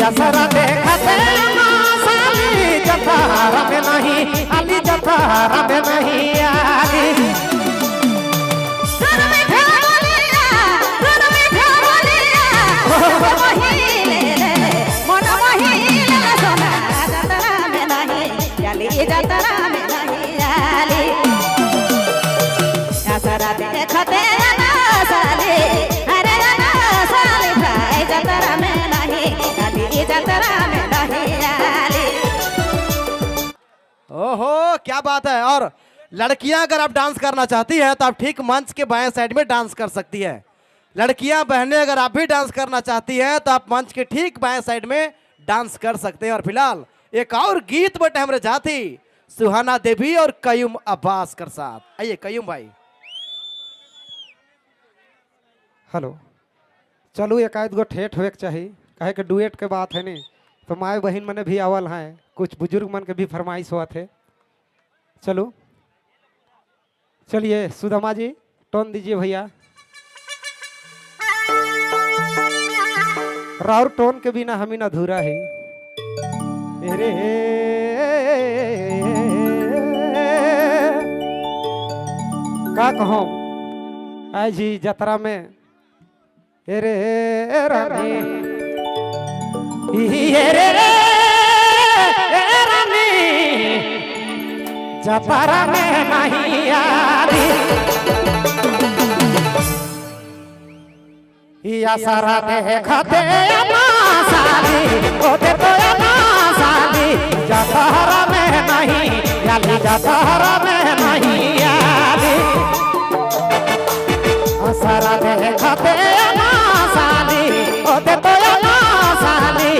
असरा देखते ना साली जतारा में नहीं आली जतारा में नहीं आली असरा देखते ना साली अरे ना साली भाई जतरा में नहीं आली जतरा में नहीं आली। ओहो क्या बात है। और लड़कियां अगर आप डांस करना चाहती हैं तो आप ठीक मंच के बाएं साइड में डांस कर सकती है। लड़कियां बहनें अगर आप भी डांस करना चाहती हैं तो आप मंच के ठीक बाएं साइड में डांस कर सकते हैं। और फिलहाल एक और गीत बटे हमरे जाती सुहाना देवी और कयूम अब्बास कर साथ। आइए कयूम भाई। हेलो चलू एक आध गो ठेठ होए के चाहिए कहे के डुएट के बात है नहीं तो माए बहन मने भी आवल हैं कुछ बुजुर्ग मन के भी फरमाइश हुआ थे। चलो चलिए सुदामा जी टोन दीजिए भैया। राउर टोन के बिना हम ही अधूरा है। अरे का कहो आज जी जतरा में रे रानी रे रानी जतरा में नहीं आली असरा देखते ना साली ओते तो ना साली जतरा में नहीं आली जतरा में नहीं आली असरा देखते ना साली ओते तो ना साली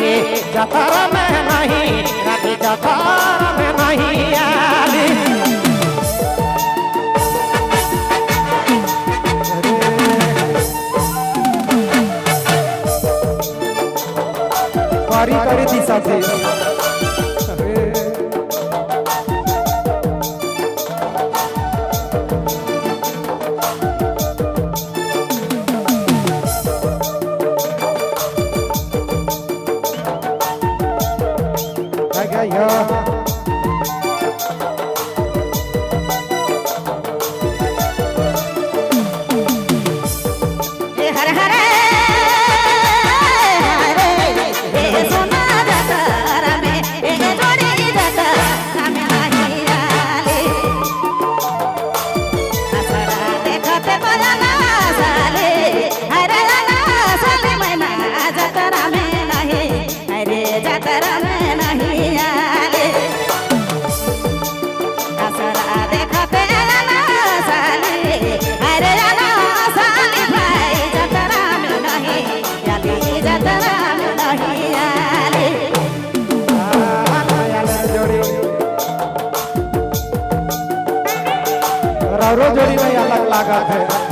जतरा में नहीं आली जतरा में नहीं आली। करी करी दिशा से हर हर सोना जतरा में जोड़ी जतरा में नहीं आली असरा देखते तो ना साली अरे ना साली मैना जतरा में नहीं अरे जतरा में नहीं आली असरा देखते ना साली अरे ना साली भाई जतरा में नहीं आली जतरा में नहीं आली। राउरो जोड़ी में अलग लागत है।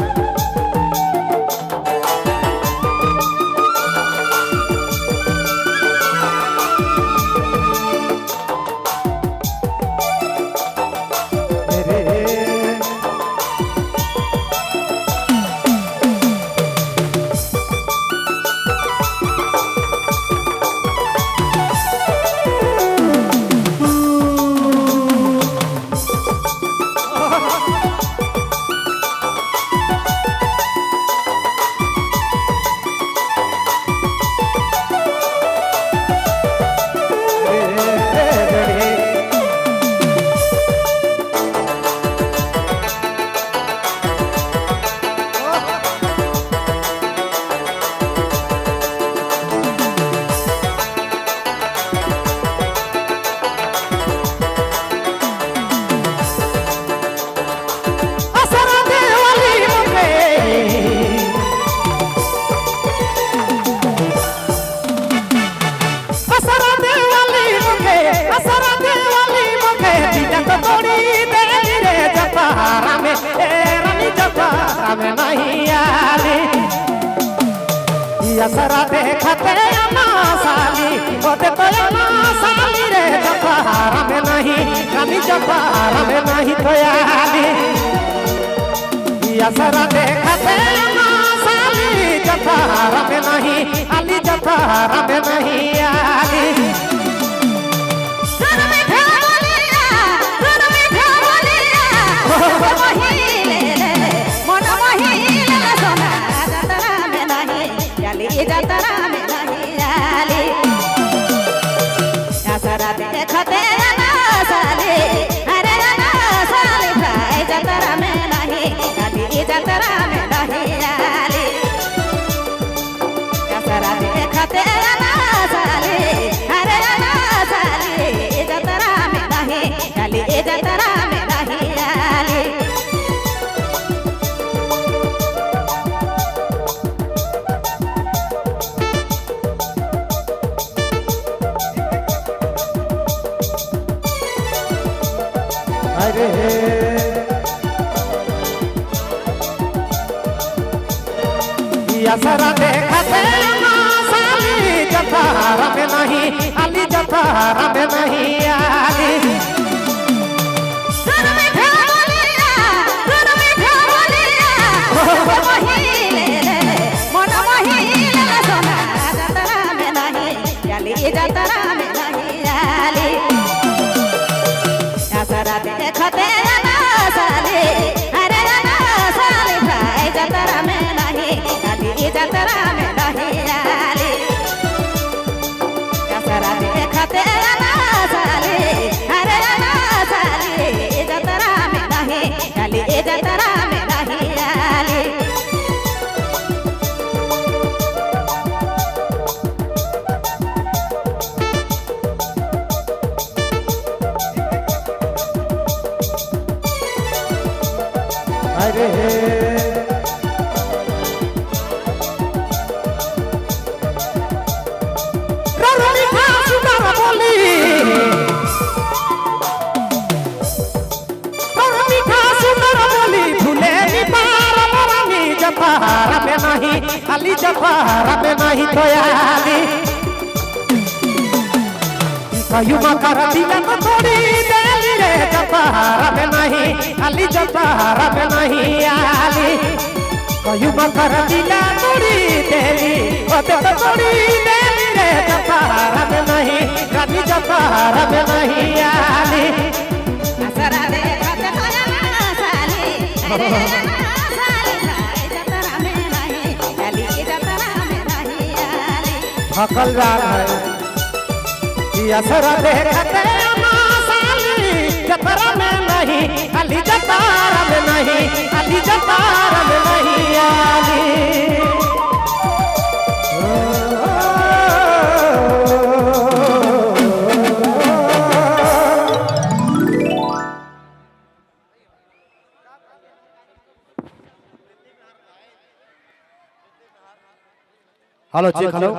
में नहीं आली असरा देखते ना साली ओते तो ना साली रे जफारा में नहीं रानी जफारा में नहीं तो आली असरा देखते ना साली जफारा में नहीं आली जफारा में नहीं असरा देखते ना साली जतारा में नहीं आली जतारा में नहीं आली सुन मीठा बोलिया मोहिले मन मोहिले सोना जतरा में नहीं आली जतरा में नहीं आली असरा देखते ना साली अरे ना साली भाई जतरा में नहीं आली जतरा में नहीं आली असरा देखते ना साली अरे ना साली जतरा में नहीं आली जतरा में नहीं आली अरे मीठा सुंदर बोली मीठा सुंदर बोली फूले निपार रानी जतारा में नहीं आली जतारा में नहीं तो आली कयू मकर दिला न तोड़ी देली रे जतारा में नहीं आली जतारा में नहीं आली कयू मकर दिला तोड़ी देली ओ तो तोड़ी देली रे जतारा में नहीं रानी जतारा में नहीं आली असरा देखते ना साली अरे ना साली भाई जतरा में नहीं आली जतरा में नहीं आली थकल रात है कि असरा देखते ना साली जतरा में नहीं आली जतारा में नहीं आली जतारा में नहीं आली हेलो चेक हेलो